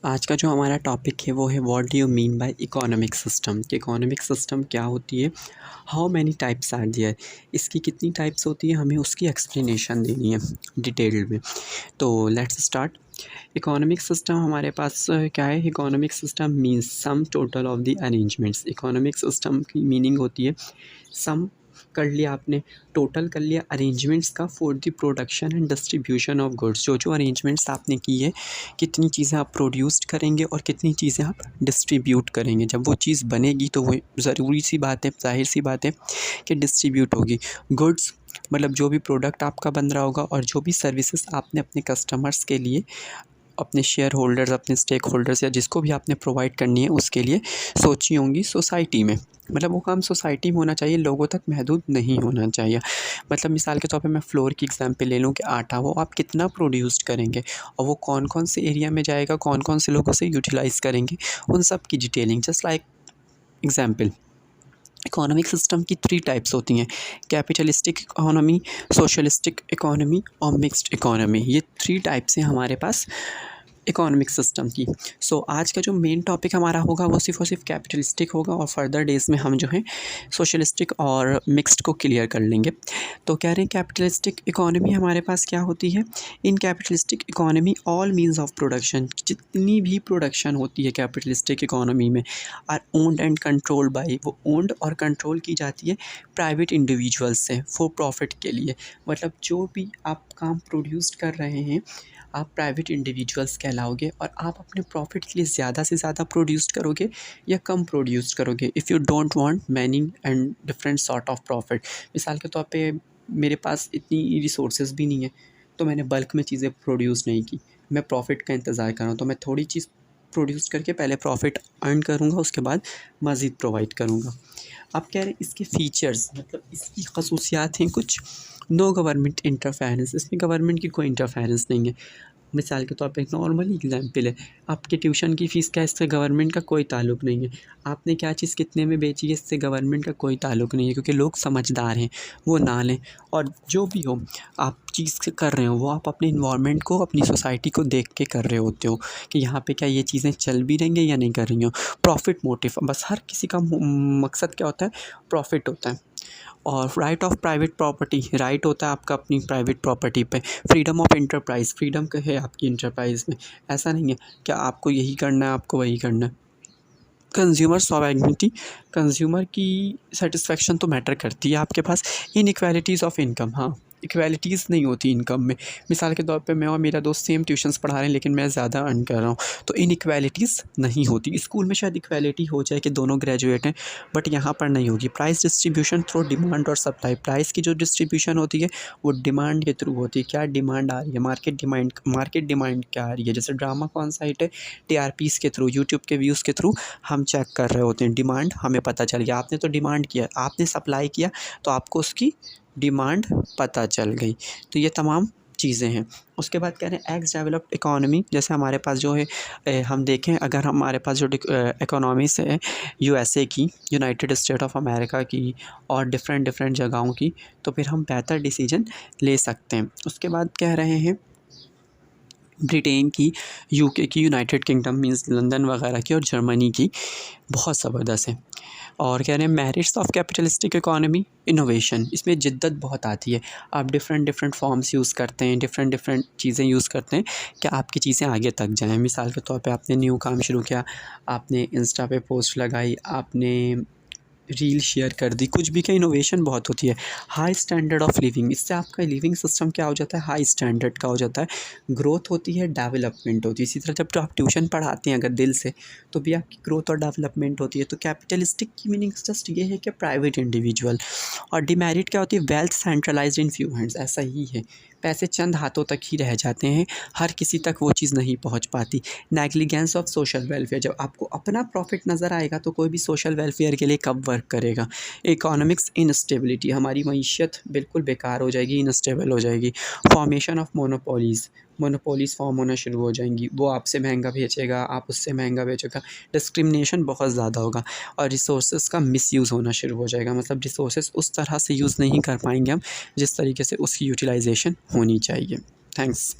आज का जो हमारा टॉपिक है वो है what do you mean by economic system. कि इकोनॉमिक सिस्टम क्या होती है, how many types are there, इसकी कितनी टाइप्स होती है, हमें उसकी एक्सप्लेनेशन देनी है डिटेल्ड में। तो लेट्स स्टार्ट। इकोनॉमिक सिस्टम हमारे पास क्या है। Economic system means sum total of the arrangements. Economic system की मीनिंग होती है सम कर लिया आपने, टोटल कर लिया अरेंजमेंट्स का for the production and distribution of goods. जो जो अरेंजमेंट्स आपने की है, कितनी चीज़ें आप प्रोड्यूस करेंगे और कितनी चीज़ें आप डिस्ट्रीब्यूट करेंगे। जब वो चीज़ बनेगी तो वो ज़रूरी सी बात है, ज़ाहिर सी बात है कि डिस्ट्रीब्यूट होगी। गुड्स मतलब जो भी प्रोडक्ट आपका बन रहा होगा और जो भी सर्विसेज आपने अपने कस्टमर्स के लिए, अपने शेयर होल्डर्स, अपने स्टेक होल्डर्स या जिसको भी आपने प्रोवाइड करनी है उसके लिए सोची होंगी सोसाइटी में। मतलब वो काम सोसाइटी में होना चाहिए, लोगों तक महदूद नहीं होना चाहिए। मतलब मिसाल के तौर पे मैं फ्लोर की एग्जांपल ले लूँ कि आटा वो आप कितना प्रोड्यूस करेंगे और वो कौन कौन से एरिया में जाएगा, कौन कौन से लोगों से यूटिलाइज़ करेंगे, उन सब की detailing. Just like example, economic system की 3 टाइप्स होती हैं। कैपिटलिस्टिक इकोनॉमी, सोशलिस्टिक इकोनॉमी और मिक्स्ड इकोनॉमी। ये 3 टाइप्स हैं हमारे पास इकोनॉमिक सिस्टम की। सो आज का जो मेन टॉपिक हमारा होगा वो सिर्फ़ और सिर्फ कैपिटलिस्टिक होगा और फर्दर डेज़ में हम जो है सोशलिस्टिक और मिक्स्ड को क्लियर कर लेंगे। तो कह रहे हैं कैपिटलिस्टिक इकोनॉमी हमारे पास क्या होती है। In capitalistic economy all means of production, जितनी भी प्रोडक्शन होती है कैपिटलिस्टिक इकोनॉमी में, are owned and controlled by, वो ओन्ड और कंट्रोल की जाती है प्राइवेट इंडिविजुअल्स से फॉर प्रॉफिट के लिए। मतलब जो भी आप काम प्रोड्यूस कर रहे हैं आप प्राइवेट इंडिविजुअल्स कहलाओगे और आप अपने प्रॉफिट के लिए ज़्यादा से ज़्यादा प्रोड्यूस करोगे या कम प्रोड्यूस करोगे। If you don't want many and different sort of profit. मिसाल के तौर पे मेरे पास इतनी रिसोर्सेज भी नहीं है तो मैंने बल्क में चीज़ें प्रोड्यूस नहीं की, मैं प्रॉफिट का इंतज़ार कर रहा हूँ, तो मैं थोड़ी चीज़ प्रोड्यूस करके पहले प्रॉफिट अर्न करूँगा, उसके बाद मज़ीद प्रोवाइड करूँगा। अब कह रहे हैं इसके फ़ीचर्स, मतलब इसकी खसूसियात हैं कुछ। नो गवर्नमेंट इंटरफेरेंस, इसमें गवर्नमेंट की कोई इंटरफेरेंस नहीं है। मिसाल के तौर पे एक नॉर्मल एग्जांपल है, आपके ट्यूशन की फ़ीस क्या है, इससे गवर्नमेंट का कोई ताल्लुक़ नहीं है। आपने क्या चीज़ कितने में बेची है, इससे गवर्नमेंट का कोई ताल्लुक़ नहीं है, क्योंकि लोग समझदार हैं, वो ना लें। और जो भी हो आप चीज़ कर रहे हो वो आप अपने इन्वायरमेंट को, अपनी सोसाइटी को देख के कर रहे होते हो कि यहाँ पे क्या ये चीज़ें चल भी रही हैं या नहीं कर रही हो। प्रॉफिट मोटिव, बस हर किसी का मकसद क्या होता है, प्रॉफिट होता है। और right of private property, right होता है आपका अपनी प्राइवेट प्रॉपर्टी पे। फ्रीडम ऑफ इंटरप्राइज़, फ्रीडम है आपकी इंटरप्राइज़ में, ऐसा नहीं है कि आपको यही करना है, आपको वही करना है। कंज्यूमर सॉवरेनिटी, कंज्यूमर की सेटिस्फेक्शन तो मैटर करती है आपके पास। इनइक्वालिटीज़ ऑफ इनकम, हाँ इक्वालिटीज़ नहीं होती इनकम में। मिसाल के तौर पे मैं और मेरा दोस्त सेम ट्यूशन्स पढ़ा रहे हैं लेकिन मैं ज़्यादा अर्न कर रहा हूँ, तो इनइक्वालिटीज़ नहीं होती। स्कूल में शायद इक्वालिटी हो जाए कि दोनों ग्रेजुएट हैं, बट यहाँ पर नहीं होगी। प्राइस डिस्ट्रीब्यूशन थ्रू डिमांड और सप्लाई, प्राइस की जो डिस्ट्रीब्यूशन होती है वो डिमांड के थ्रू होती है। क्या डिमांड आ रही है, मार्केट डिमांड क्या आ रही है। जैसे ड्रामा कौन सा हिट है, टीआरपीज़ के थ्रू, यूट्यूब के व्यूज़ के थ्रू हम चेक कर रहे होते हैं। डिमांड हमें पता चल गया, आपने तो डिमांड किया, आपने सप्लाई किया तो आपको उसकी डिमांड पता चल गई। तो ये तमाम चीज़ें हैं। उसके बाद कह रहे हैं एक्स डेवलप्ड इकोनॉमी, जैसे हमारे पास जो है हम देखें अगर हमारे पास जो इकोनॉमीज़ है यूएसए की, यूनाइटेड स्टेट ऑफ अमेरिका की और डिफरेंट जगहों की, तो फिर हम बेहतर डिसीजन ले सकते हैं। उसके बाद कह रहे हैं ब्रिटेन की, यूके की, यूनाइटेड किंगडम मींस लंदन वगैरह की और जर्मनी की बहुत ज़बरदस्त है। और कह रहे हैं merits of capitalistic economy, innovation, इसमें जिद्दत बहुत आती है। आप डिफरेंट फॉर्म्स यूज़ करते हैं, डिफरेंट चीज़ें यूज़ करते हैं कि आपकी चीज़ें आगे तक जाएँ। मिसाल के तौर पे आपने न्यू काम शुरू किया, आपने इंस्टा पे पोस्ट लगाई, आपने रील शेयर कर दी, कुछ भी, का इनोवेशन बहुत होती है। हाई स्टैंडर्ड ऑफ लिविंग, इससे आपका लिविंग सिस्टम क्या हो जाता है, हाई स्टैंडर्ड का हो जाता है। ग्रोथ होती है, डेवलपमेंट होती है। इसी तरह जब तो आप ट्यूशन पढ़ाते हैं अगर दिल से, तो भी आपकी ग्रोथ और डेवलपमेंट होती है। तो कैपिटलिस्टिक की मीनिंग जस्ट ये है कि प्राइवेट इंडिविजुअल। और डिमेरिट क्या होती है, wealth centralised in few hands, ऐसा ही है, पैसे चंद हाथों तक ही रह जाते हैं, हर किसी तक वो चीज़ नहीं पहुंच पाती। नेग्लिजेंस ऑफ सोशल वेलफेयर, जब आपको अपना प्रॉफिट नज़र आएगा तो कोई भी सोशल वेलफेयर के लिए कब वर्क करेगा। इकोनॉमिक्स इनस्टेबिलिटी, हमारी मईशत बिल्कुल बेकार हो जाएगी, इनस्टेबल हो जाएगी। फॉर्मेशन ऑफ मोनोपोलीज़ फॉर्म होना शुरू हो जाएंगी, वो आपसे महंगा बेचेगा, आप उससे महंगा बेचेगा, डिस्क्रिमिनेशन बहुत ज़्यादा होगा। और रिसोर्सेज का मिसयूज़ होना शुरू हो जाएगा, मतलब रिसोर्सेज उस तरह से यूज़ नहीं कर पाएंगे हम जिस तरीके से उसकी यूटिलाइजेशन होनी चाहिए। थैंक्स।